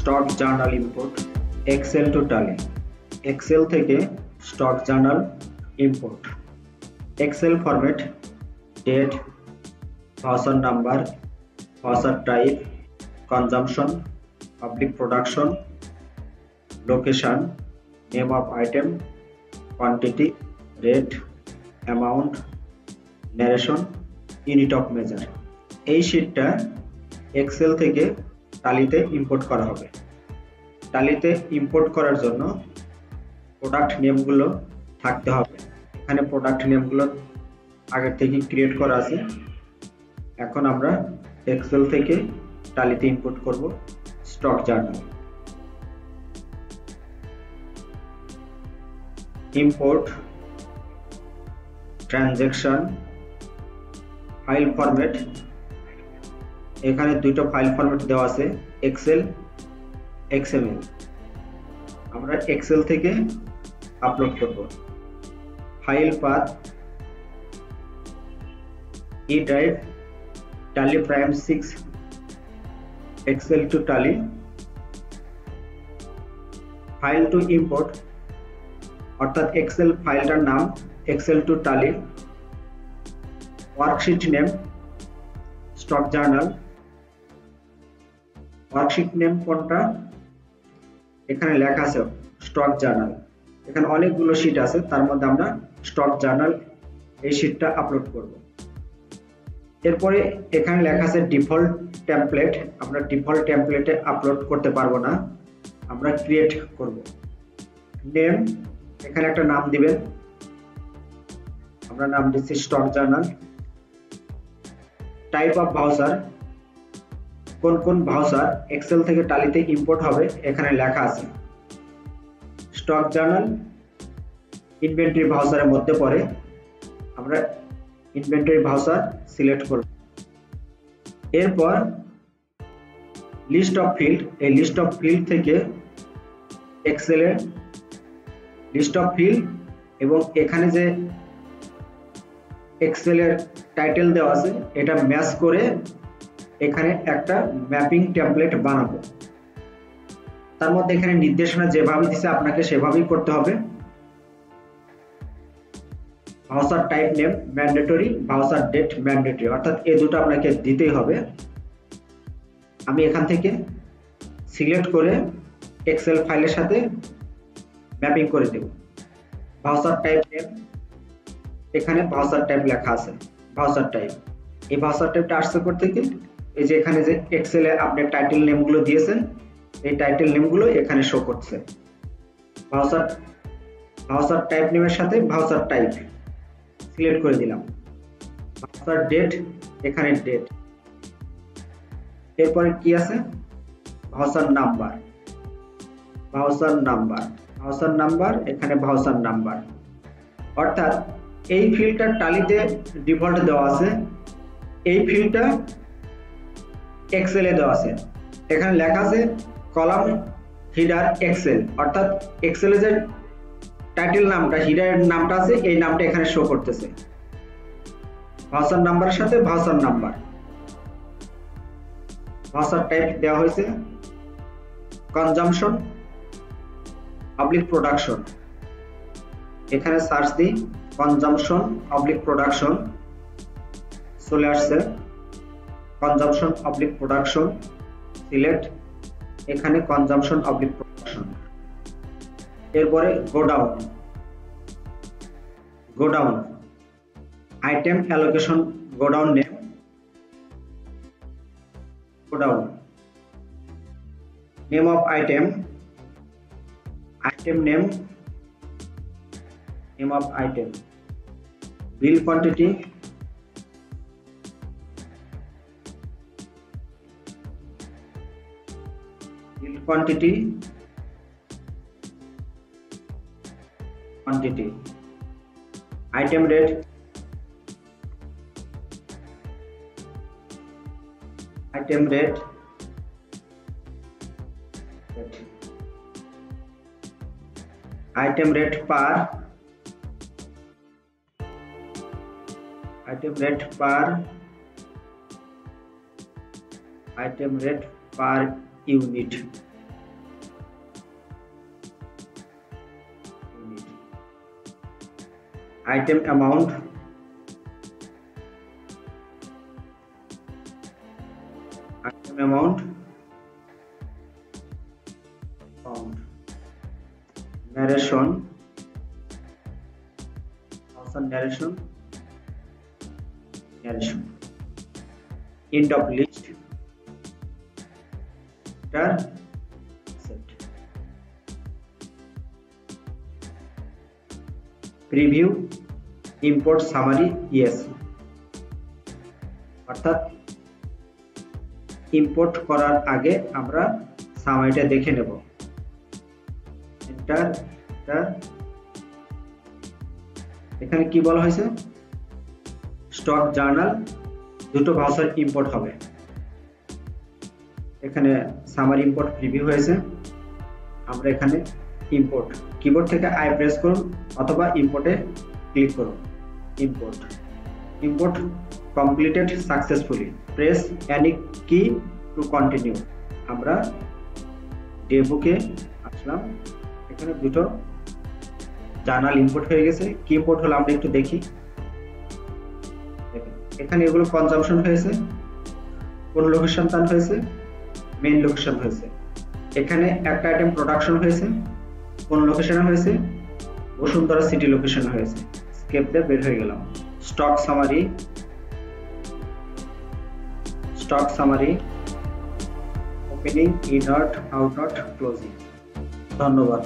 Stock journal import, excel to Tally. Excel থেকে stock journal import. Excel format, date, voucher number, voucher type, consumption, public production, location, name of item, quantity, rate, amount, narration, unit of measure. এই শিটটা Excel থেকে টালিতে import করা হবে। টালিতে import করার জন্য product নেমগুলো থাকতে হবে। এখানে প্রোডাক্ট নেমগুলো আগের থেকে ক্রিয়েট করা আছে। এখন আমরা এক্সেল থেকে টালিতে ইম্পোর্ট করব stock journal. Import, transaction, file format. এখানে দুটো ফাইল ফরম্যাট দেওয়া আছে, এক্সেল, এক্সএমএল। আমরা এক্সেল থেকে আপলোড করব। ফাইল পাথ, ই ড্রাইভ, টালি প্রাইম 6, এক্সেল টু টালি। ফাইল টু ইম্পোর্ট অর্থাৎ এক্সেল ফাইলটার নাম এক্সেল টু টালি। Worksheet name stock journal. Worksheet name কোনটা? এখানে লেখা আছে স্টক জার্নাল। এখানে অনেকগুলো শিট আছে, তার মধ্যে আমরা স্টক জার্নাল এই শিটটা আপলোড করব। এরপরে এখানে লেখা আছে ডিফল্ট টেমপ্লেট। আমরা ডিফল্ট টেমপ্লেটে আপলোড করতে পারবো না, আমরা ক্রিয়েট করব। নেম, এখানে একটা নাম দিবেন। আমরা নাম দিচ্ছি stock journal. Type of voucher, কোন কোন ভাউচার এক্সেল থেকে টালিতে ইম্পোর্ট হবে এখানে লেখা আছে। স্টক জার্নাল ইনভেন্টরি ভাউচারের মধ্যে পড়ে, আমরা ইনভেন্টরি ভাউচার সিলেক্ট করব। এরপর লিস্ট অফ ফিল্ড, এই লিস্ট অফ ফিল্ড থেকে এক্সেলের লিস্ট অফ ফিল্ড এবং এখানে যে এক্সেলের টাইটেল দেওয়া আছে এটা ম্যাচ করে এখানে একটা ম্যাপিং টেমপ্লেট বানাবো। তার মধ্যে এখানে নির্দেশনা যেভাবে দিছে আপনাকে সেভাবেই করতে হবে। Voucher type name mandatory, voucher date mandatory, অর্থাৎ এই দুটো আপনাকে দিতেই হবে। আমি এখান থেকে সিলেক্ট করে এক্সেল ফাইলের সাথে ম্যাপিং করে দেব। ভাউচার টাইপ নেম, এখানে ভাউচার টাইপ লেখা আছে, ভাউচার টাইপ। এই ভাউচার টাইপটা আসছে করতে কি, এই যে এখানে যে এক্সেলে আপনি টাইটেল নেমগুলো দিয়েছেন এই টাইটেল নেমগুলো এখানে শো করছে। ভাউচার টাইপ নেমের সাথে ভাউচার টাইপ সিলেক্ট করে দিলাম। ভাউচার ডেট, এখানে ডেট। এরপরে কি আছে? Voucher number, voucher number, voucher number, এখানে ভাউচার নাম্বার। অর্থাৎ এই ফিল্ডটা টালিতে ডিফল্ট দেওয়া আছে, এই ফিল্ডটা এক্সেলে দেওয়া আছে। এখানে লেখা আছে কলাম হিডার এক্সেল, অর্থাৎ এক্সেলে যে টাইটেল নামটা হিডারের নামটা আছে এই নামটা এখানে শো করতেছে। ভাউচার নাম্বারের সাথে ভাউচার নাম্বার। ভাউচার টাইপ দেওয়া হয়েছে কনজাম্পশন, পাবলিক প্রোডাকশন। এখানে সার্চ দিই কনজাম্পশন পাবলিক প্রোডাকশন, চলে আসছে কনজাম্পশন পাবলিক প্রোডাকশন, সিলেক্ট, এখানে কনজাম্পশন পাবলিক প্রোডাকশন। এরপরে godown, godown item allocation, godown name, godown name of item, item name, name of item, bill quantity, bill quantity, quantity, item rate, item rate, item rate per, item rate per, item rate per unit, item amount, found, narration, narration, end of list, set, preview, import summary, yes, অর্থাৎ import করার আগে আমরা সামারিটা দেখে নেব। Enter, এখানে কি বলা হয়েছে, স্টক জার্নাল দুটো ভাউচার ইম্পোর্ট হবে। এখানে সামারি ইম্পোর্ট প্রিভিউ হয়েছে, আমরা এখানে ইম্পোর্ট, কিবোর্ড থেকে আই প্রেস করুন অথবা ইম্পোর্টে ক্লিক করুন। Import completed successfully, press any কি টু কন্টিনিউ। আমরা ডেবুকে আসলাম, এখানে দুটো জার্নাল ইম্পোর্ট হয়ে গেছে। কি ইম্পোর্ট হলো আমরা একটু দেখি। এখানে এগুলো কনজাম্পশন হয়েছে, কোন লোকেশন টান হয়েছে, মেইন লোকেশন হয়েছে। এখানে একটা আইটেম প্রোডাকশন হয়েছে, কোন লোকেশনে হয়েছে, বসুন্ধরা সিটি লোকেশনে হয়েছে। স্কেপ দিয়ে বের হয়ে গেলাম। Stock summary, opening, in not, out not, closing. ধন্যবাদ।